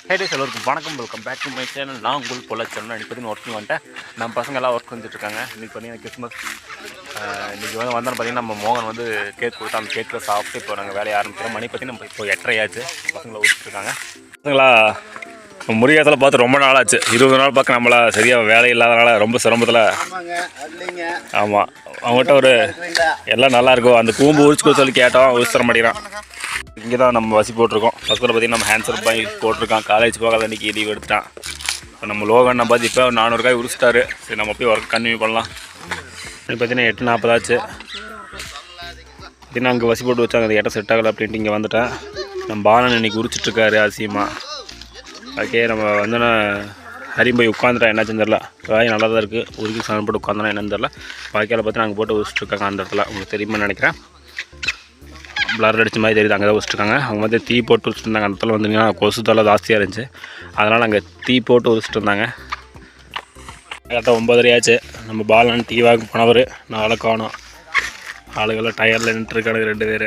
ஹேடேஸ் எல்லோருக்கும் வணக்கம், welcome back to my channel. நான் உங்களுக்கு போல சேனல் இன்றைக்கி பார்த்தீங்கன்னா ஒர்க்கிங் வந்துட்டேன். நம்ம பசங்க எல்லாம் ஒர்க் வந்துட்டுருக்காங்க. இன்றைக்கி பார்த்தீங்கன்னா கிறிஸ்மஸ். இன்றைக்கி வந்தோன்னு பார்த்தீங்கன்னா நம்ம மோகன் வந்து கேக் கொடுத்தா அந்த கேக்கில் சாப்பிட்டு இப்போ நாங்கள் வேலையை ஆரம்பிக்கிறோம். மணி பார்த்தீங்கன்னா நம்ம இப்போ 8:30 ஆச்சு. பசங்களை விட்டுருக்காங்க. பசங்களா முருகேசத்தில் பார்த்து ரொம்ப நாள் ஆச்சு. 20 நாள் பார்க்க நம்மளா சரியாக வேலை இல்லாதனால ரொம்ப சிரமத்தில். ஆமாம், அவங்ககிட்ட ஒரு எல்லாம் நல்லாயிருக்கும். அந்த கூம்பு உரிச்சு சொல்லி கேட்டோம், உரிச்சு தர மாட்டேங்கிறான். இங்கே தான் நம்ம வசி போட்டிருக்கோம். பக்கத்தில் பார்த்தீங்கன்னா நம்ம ஹேண்ட்ஸர் பாய் போட்டிருக்கான். காலேஜ் போகாத அன்றைக்கி லீவ் எடுத்துட்டான். இப்போ நம்ம லோகண்ணை பார்த்து இப்போ 400 காய் உரிச்சிட்டாரு. சரி, நம்ம போய் ஒர்க் கன்டினியூ பண்ணலாம். இப்போ பார்த்தீங்கன்னா 8:40 ஆச்சு. பார்த்தீங்கன்னா அங்கே வசி போட்டு வச்சாங்க, அந்த இடம் செட் ஆகலை அப்படின்ட்டு இங்கே வந்துட்டேன். நம்ம பாலன் இன்றைக்கி உரிச்சிட்ருக்காரு அசியமாக. ஓகே, நம்ம வந்தோன்னா ஹரி போய் உட்காந்துட்டேன். என்ன செஞ்சிடல, காய் நல்லா தான் இருக்குது. உருக்கி சாமி போட்டு உட்காந்தோன்னா என்னன்னு தெரில. வாய்க்கால் பார்த்து நாங்கள் போட்டு உரிச்சிட்ருக்காங்க. அந்த இடத்துல உங்களுக்கு தெரியுமா நினைக்கிறேன். பிளர் அடித்த மாதிரி தெரியுது. அங்கே தான் வச்சுருக்காங்க. அவங்க வந்து தீ போட்டு வச்சுட்டு இருந்தாங்க. அந்த இடத்துல வந்தீங்கன்னா கொசு தொல்லை ஜாஸ்தியாக இருந்துச்சு. அதனால் அங்கே தீ போட்டு வச்சுட்டு இருந்தாங்க. கரெக்டாக 9:30 ஆச்சு. நம்ம பாலன் டீ வாங்க போனவர் நாளை காணும். ஆளுகள்லாம் டயரில் நின்றுருக்கானுங்க 2 பேர்.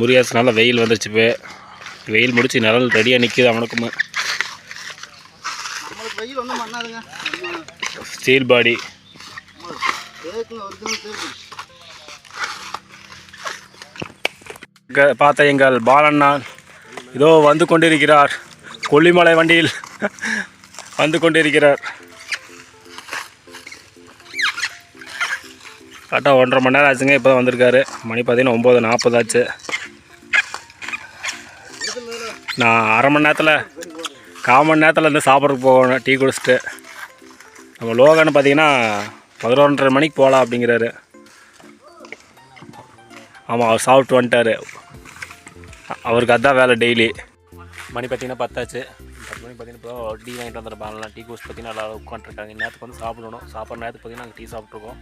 முருகேசனால வெயில் வந்துருச்சு. இப்போ வெயில் முடிச்சு நிழல் ரெடியாக நிற்கிது அவனுக்குமே. ஸ்டீல் பாடி பார்த்த எங்கள் பாலண்ணா இதோ வந்து கொண்டிருக்கிறார். கொல்லிமலை வண்டியில் வந்து கொண்டிருக்கிறார். கரெக்டாக 1.5 மணி நேரம் ஆச்சுங்க. இப்போ தான் வந்திருக்காரு. மணி பார்த்தீங்கன்னா 9:40 ஆச்சு. நான் 1/2 மணி நேரத்தில் 1/4 மணி நேரத்தில் இருந்து சாப்பிட்றதுக்கு போகணும் டீ குடிச்சிட்டு. நம்ம லோகன்னு பார்த்தீங்கன்னா 11:30 மணிக்கு போகலாம் அப்படிங்கிறாரு. ஆமாம், அவர் சாப்பிட்டு வந்துட்டார். அவருக்கு அதுதான் வேலை டெய்லி. மணி பார்த்தீங்கன்னா 10 ஆச்சு. 10 மணிக்கு பார்த்தீங்கன்னா இப்போ டீ வாங்கிட்டு வந்துருப்பாங்கலாம். டீ குடிச்சு பார்த்தீங்கன்னா நல்லா உட்காந்துருக்காங்க. நேரத்துக்கு வந்து சாப்பிடணும். சாப்பிட்ற நேரத்துக்கு பார்த்தீங்கன்னா நாங்கள் டீ சாப்பிட்ருக்கோம்.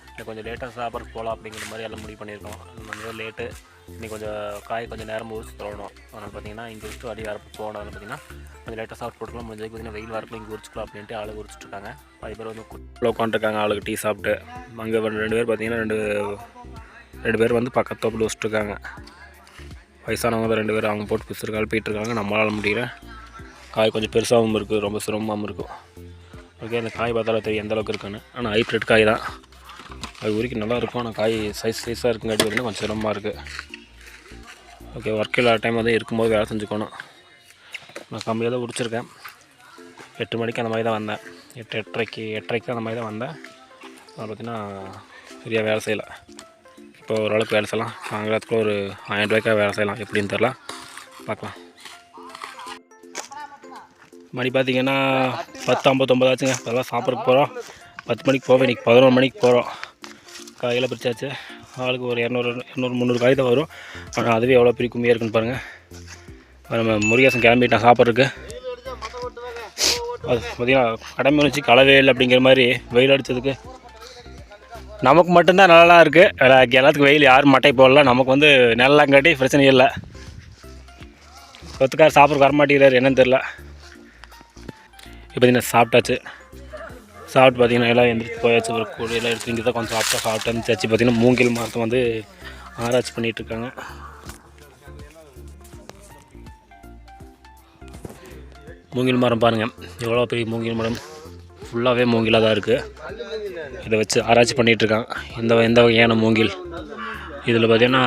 இன்னைக்கு கொஞ்சம் லேட்டாக சாப்பிட்றதுக்கு போகலாம் அப்படிங்கிற மாதிரி எல்லாம் முடிவு பண்ணியிருக்கோம். கொஞ்சம் லேட்டு. இன்றைக்கி கொஞ்சம் காய் கொஞ்சம் நேரம் உரிச்சு தரணும். அதனால் பார்த்தீங்கன்னா இங்கே வச்சுட்டு அடி வரப்பு போனதில் பார்த்தீங்கன்னா கொஞ்சம் லேட்டாக சாப்பிட்டு போட்டுக்கலாம். முடிஞ்சதுக்கு பார்த்தீங்கன்னா வெயில் வரப்பில் இங்கே உரிச்சிக்கலாம் அப்படின்ட்டு ஆளு உரிச்சிட்ருக்காங்க. 10 பேர் வந்து உட்காந்துருக்காங்க. ஆளுக்கு டீ சாப்பிட்டு. அங்கே 2 பேர் பார்த்தீங்கன்னா 2 பேர் வந்து பக்கத்து தோப்பில் வச்சுட்ருக்காங்க. வயசானவங்க தான் 2 பேர். அவங்க போட்டு பிசுறு கலப்பிட்டுருக்காங்க. நம்மளால் முடியல. காய் கொஞ்சம் பெருசாகவும் இருக்குது, ரொம்ப சிரமமாகவும் இருக்கும். ஓகே, அந்த காய் பார்த்தாலும் தெரியும் எந்தளவுக்கு இருக்குன்னு. ஆனால் ஹைப்ரிட் காய் தான். அது உரிக்க நல்லாயிருக்கும். ஆனால் காய் சைஸாக இருக்குங்காட்டி வந்து கொஞ்சம் சிரமமாக இருக்குது. ஓகே, ஒர்க் இல்லாத டைம் வந்து இருக்கும்போது வேலை செஞ்சுக்கணும். நான் கம்மியாக தான் உரிச்சிருக்கேன். 8 மணிக்கு அந்த மாதிரி தான் வந்தேன். 8:30க்கு அந்த மாதிரி தான் வந்தேன். அதை பார்த்திங்கன்னா சரியாக வேலை செய்யலை. இப்போ ஓரளவுக்கு வேலை செய்யலாம். வாங்குறதுக்குள்ள ஒரு 1000 ரூபாய்க்காக வேலை செய்யலாம். எப்படின்னு தெரில, பார்க்கலாம். மணி பார்த்திங்கன்னா 10:59 ஆச்சுங்க. அதெல்லாம் சாப்பிட்றதுக்கு போகிறோம். 10 மணிக்கு போவேன். இன்றைக்கி 11 மணிக்கு போகிறோம். காயெல்லாம் பிரிச்சாச்சு. ஆளுக்கு ஒரு 200-300 காய் தான் வரும். ஆனால் அதுவே எவ்வளோ பெரிய கும்மியாக இருக்குன்னு பாருங்கள். நம்ம முருகேசன் கிளம்பிட்டான் சாப்பிட்றதுக்கு. அது பார்த்திங்கன்னா கடமை வச்சு களவே இல்லை அப்படிங்கிற மாதிரி வெயில் அடித்ததுக்கு நமக்கு மட்டும்தான் நல்லா இருக்குது. எல்லாத்துக்கும் வெயில் யாரும் மட்டை போடல. நமக்கு வந்து நிழலாம் காட்டி பிரச்சனை இல்லை. கொத்துக்கார சாப்பிட்றதுக்கு வரமாட்டேங்கிறார், என்னன்னு தெரில. இப்போ பார்த்தீங்கன்னா சாப்பிட்டாச்சு. சாப்பிட்டு பார்த்தீங்கன்னா எல்லாம் எந்திரிச்சு போயாச்சு. ஒரு கூடையெல்லாம் எடுத்து இங்கே தான் கொஞ்சம் சாப்பிட்டு இருந்துச்சு. பார்த்தீங்கன்னா மூங்கில் மரத்தை வந்து ஆராய்ச்சி பண்ணிகிட்ருக்காங்க. மூங்கில் மரம் பாருங்கள், எவ்வளோ பெரிய மூங்கில் மரம். ஃபுல்லாகவே மூங்கிலாக தான் இருக்குது. இதை வச்சு ஆராய்ச்சி பண்ணிகிட்ருக்காங்க. எந்த வகையான மூங்கில். இதில் பார்த்திங்கன்னா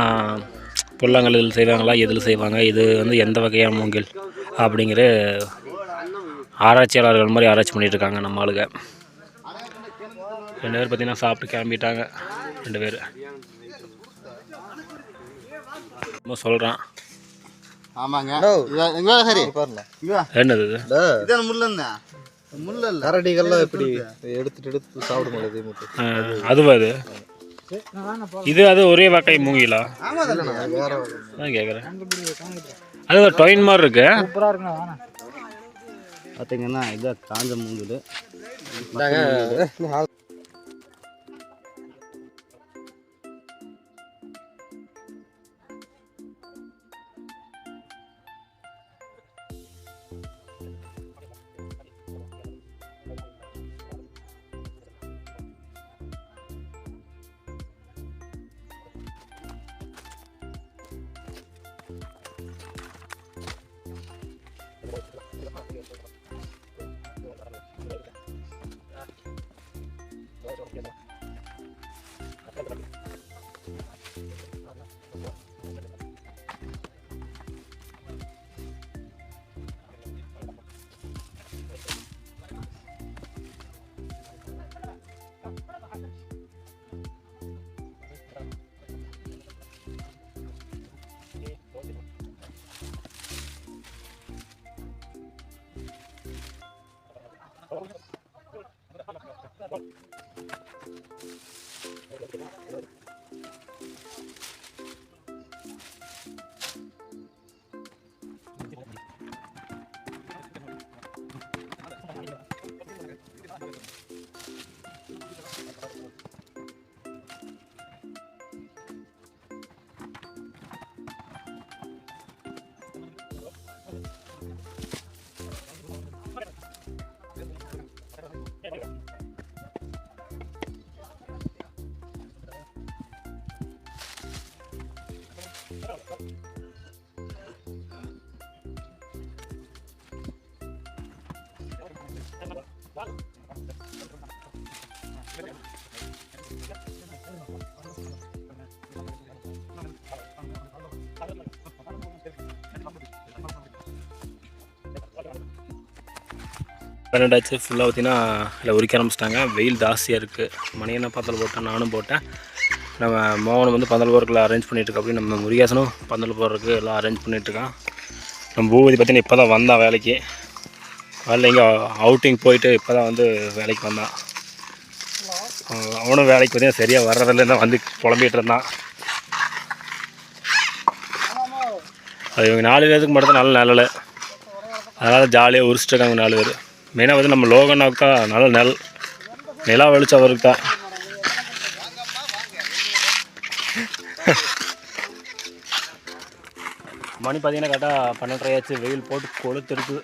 புல்லாங்கல் இதில் செய்வாங்களா, எதில் செய்வாங்க, இது வந்து எந்த வகையான மூங்கில் அப்படிங்கிற ஆராய்ச்சியாளர்கள் மாதிரி ஆராய்ச்சி பண்ணிகிட்ருக்காங்க நம்ம ஆளுங்க. 2 பேர் பார்த்திங்கன்னா சாப்பிட்டு கிளம்பிட்டாங்க. 2 பேர் ரொம்ப சொல்கிறான். ஆமாங்க. என்னது கரடிகள்லாம் எப்படி எடுத்து சாப்பிட முடியாது. அதுவா இது அது ஒரே வகை மூங்கிலா? அதான் கேட்குறேன். அது ஒரு டொயின் மாதிரி இருக்கு. பார்த்தீங்கன்னா இதான் காஞ்ச மூங்கில். பன்னெண்டாச்சு. ஃபுல்லாக பார்த்தீங்கன்னா இல்லை உரிக்க ஆரம்பிச்சிட்டாங்க. வெயில் ஜாஸ்தியாக இருக்குது. மணி என்ன பந்தல் போட்டேன், நானும் போட்டேன். நம்ம மோகனம் வந்து பந்தல் போடுறதுக்கு அரேஞ்ச் பண்ணிகிட்ருக்கோம். அப்படி நம்ம முருகேசனும் பந்தல் போடுறதுக்கு எல்லாம் அரேஞ்ச் பண்ணிகிட்ருக்கான். நம்ம பூபதி பார்த்தீங்கன்னா இப்போ தான் வந்தான் வேலைக்கு. வேலை இங்கே அவுட்டிங் போயிட்டு இப்போ தான் வந்து வேலைக்கு வந்தான். அவனும் வேலைக்கு பார்த்தீங்கன்னா சரியாக வர்றதில்ல தான் வந்து புலம்பிகிட்டு இருந்தான். அது இவங்க 4 பேருக்கு மட்டும் தான் நல்ல நிழல். அதனால் ஜாலியாக உரிச்சிட்ருக்காங்க 4 பேர். மெயினாக வந்து நம்ம லோகனாவுக்கு தான் நல்ல நிலா வெளிச்சம் அவருக்கு தான். மணி பார்த்தீங்கன்னா கரெக்டாக 12:30 ஆச்சு. வெயில் போட்டு கொளுத்துருக்கு.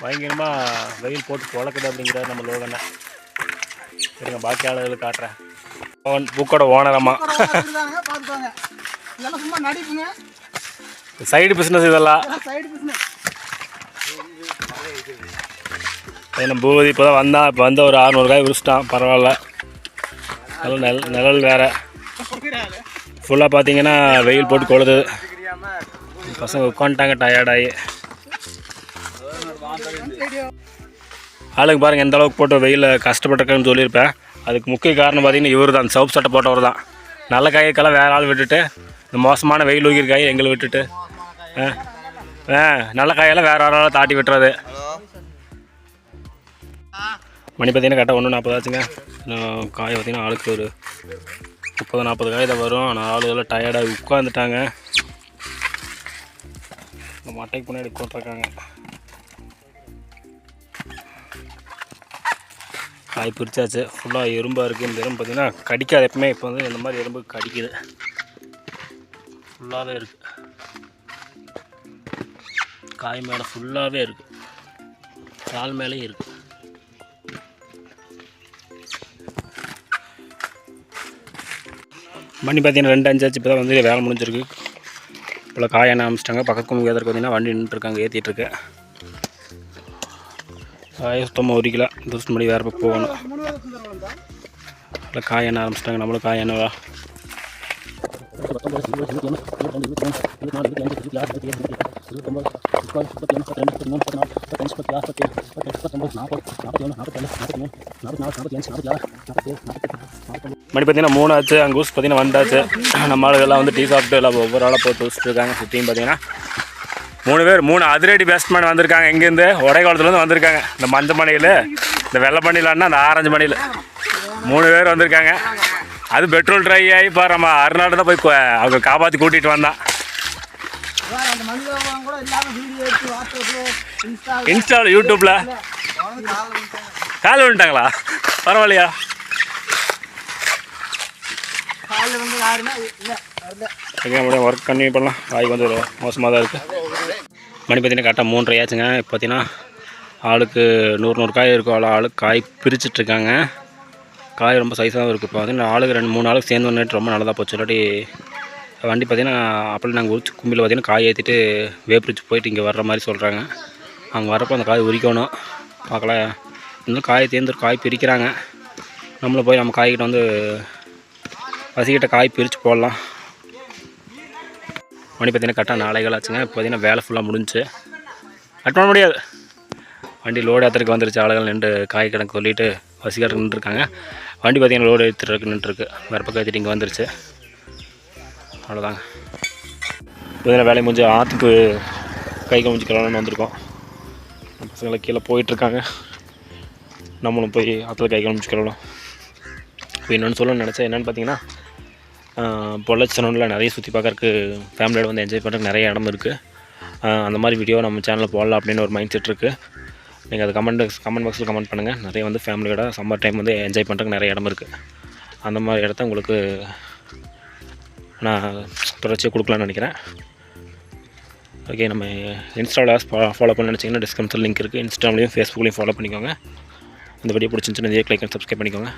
பயங்கரமாக வெயில் போட்டு பொழக்குது அப்படிங்கிறார் நம்ம லோகனை. சரிங்க, பாக்கி ஆளுகளுக்கு காட்டுறேன். புக்கோட ஓனரம்மா. சைடு பிஸ்னஸ் இதெல்லாம். நம்ம பூபதி இப்போ தான் வந்தான். இப்போ வந்து ஒரு 600 காய் உரிச்சிட்டான். பரவாயில்ல, நல்ல நிழல் வேறு. ஃபுல்லாக பார்த்தீங்கன்னா வெயில் போட்டு கொழுது. பசங்க உட்காந்துட்டாங்க டயர்டாகி. ஆளுங்க பாருங்கள் எந்த அளவுக்கு போட்டு வெயிலில் கஷ்டப்பட்டுருக்கேன்னு சொல்லியிருப்பேன். அதுக்கு முக்கிய காரணம் பார்த்தீங்கன்னா இவர் தான், சவுப்பு சட்டை போட்டவர் தான். நல்ல காய்க்கெல்லாம் வேறு ஆள் விட்டுட்டு, இந்த மோசமான வெயில் ஊகிற காய் எங்களை விட்டுட்டு நல்ல காயெல்லாம் வேறு ஆளால் தாட்டி விட்டுறது. மணி பார்த்தீங்கன்னா கரெக்டாக 1:40 ஆச்சுங்க. காய் பார்த்தீங்கன்னா ஆளுக்கு ஒரு 30-40 காய் தான் வரும். ஆனால் ஆளுகெல்லாம் டயர்டாகி உட்காந்துட்டாங்க. இந்த மட்டைக்கு முன்னாடி போட்டிருக்காங்க. காய் பிரிச்சாச்சு. ஃபுல்லாக எறும்பாக இருக்குது. இந்த எறும்பு பார்த்திங்கன்னா கடிக்காது எப்பவுமே. இப்போ வந்து இந்த மாதிரி எறும்பு கடிக்குது. ஃபுல்லாகவே இருக்குது. காய் மேலே ஃபுல்லாகவே இருக்குது. கால் மேலேயும் இருக்குது. மணி பார்த்தீங்கன்னா 2:05 ஆச்சு. இப்போ தான் வந்து வேலை முடிஞ்சிருக்கு. இப்போ காய் எண்ணெய் ஆரம்பிச்சிட்டாங்க. பக்கத்து கும்பு எதற்கு பார்த்தீங்கன்னா வண்டி நின்றுருக்காங்க, ஏற்றிட்டுருக்கு. காய் சுத்தமாக 1 கிலோ தூசிட்டு மணி வேறு பக்கம் போகணும். இல்லை காய் எண்ணெய் ஆரம்பிச்சிட்டாங்க. நம்மளும் காய் எண்ணெய் மணி பார்த்தீங்கன்னா 3 ஆச்சு. அங்கே ஊசி பார்த்தீங்கன்னா வந்தாச்சு. நம்ம ஆளுகள்லாம் வந்து டீ சாப்பிட்டு எல்லாம் ஒவ்வொரு ஆளாக போட்டு வச்சுட்டுருக்காங்க. சுற்றியும் பார்த்தீங்கன்னா 3 பேர் 3 அதிரடி பேட்ஸ்மேன் வந்திருக்காங்க. எங்கேருந்து உடைக்காலத்துலேருந்து வந்திருக்காங்க. இந்த மஞ்சள் மணியில், இந்த வெள்ளை மணியிலன்னா அந்த ஆரஞ்சு மணியில் 3 பேர் வந்திருக்காங்க. அது பெட்ரோல் ட்ரை ஆகி பாரு நம்ம அருணாடு தான் போய் அவங்க காப்பாற்றி கூட்டிகிட்டு வந்தான். இன்ஸ்டாவில் யூடியூப்பில் கால் வந்துட்டாங்களா? பரவாயில்லையா? முடியும் ஒர்க் கண்டினியூ பண்ணலாம். காய் வந்து மோசமாக தான் இருக்குது. மணி பார்த்தீங்கன்னா கரெக்டாக 3:30 ஆச்சுங்க. இப்போ பார்த்தீங்கன்னா ஆளுக்கு 100 காய் இருக்கும். ஆளுக்கு காய் பிரிச்சுட்ருக்காங்க. காய் ரொம்ப சைஸாகவும் இருக்குது. இப்போ வந்து ஆளுக்கு 2-3 ஆளுக்கு சேர்ந்து வந்துட்டு ரொம்ப நல்லதாக போச்சு. இல்லாட்டி வண்டி பார்த்திங்கன்னா அப்படி நாங்கள் உரிச்சு கும்பியில் பார்த்திங்கன்னா காய் ஏற்றிட்டு வேப்பிரிச்சு போயிட்டு இங்கே வர்ற மாதிரி சொல்கிறாங்க. அவங்க வரப்போ அந்த காய் உரிக்கணும். பார்க்கலாம். இன்னும் காய் தேர்ந்து காய் பிரிக்கிறாங்க. நம்மளும் போய் நம்ம காய்கிட்ட வந்து பசிக்கிட்ட காய் பிரித்து போடலாம். மணி பார்த்திங்கன்னா கரெக்டாக 4 ஆச்சுங்க. இப்போ பார்த்திங்கன்னா வேலை ஃபுல்லாக முடிஞ்சு கட் பண்ண முடியாது. வண்டி லோடு ஏற்றுறதுக்கு வந்துருச்சு. ஆளுகள் நின்று காய் கணக்கு சொல்லிவிட்டு பசிக்காரருக்கு நின்றுருக்காங்க. வண்டி பார்த்திங்கன்னா லோடு ஏற்றுறதுக்கு நின்றுருக்கு. வேறு பக்கம் ஏற்றிட்டு இங்கே வந்துருச்சு. அவ்வளோதாங்க. இப்போ வேலையை முடிஞ்சு ஆற்றுக்கு கை கமிச்சு கிளம்புன்னு வந்திருக்கோம். பசங்களை கீழே போயிட்டுருக்காங்க. நம்மளும் போய் ஆற்றுல கை காமிச்சிக்கிறோம். இப்போ இன்னொன்று சொல்லணும்னு நினச்சேன், என்னென்னு பார்த்தீங்கன்னா பொள்ளாச்சி நிறைய சுற்றி பார்க்கறக்கு ஃபேமிலியோட வந்து என்ஜாய் பண்ணுறதுக்கு நிறைய இடம் இருக்குது. அந்த மாதிரி வீடியோ நம்ம சேனலில் போடலாம் அப்படின்னு ஒரு மைண்ட் செட் இருக்குது. நீங்கள் அது கமெண்ட் பாக்ஸில் கமெண்ட் பண்ணுங்கள். நிறைய வந்து ஃபேமிலியோட சம்மர் டைம் வந்து என்ஜாய் பண்ணுறதுக்கு நிறைய இடம் இருக்குது. அந்த மாதிரி இடத்த உங்களுக்கு நான் தொடர்ச்சியாக கொடுக்கலான்னு நினைக்கிறேன். ஓகே, நம்ம இன்ஸ்டாவில் ஃபாலோ பண்ண நினச்சிங்கன்னா டிஸ்கிரிப்ஷனில் லிங்க் இருக்குது. இன்ஸ்டாவிலையும் ஃபேஸ்புக்லேயும் ஃபாலோ பண்ணிக்கோங்க. இந்த வீடியோ பிடிச்சிருந்துச்சுன்னா இதே லைக் அண்ட் சப்ஸ்கிரைப் பண்ணிக்கோங்க.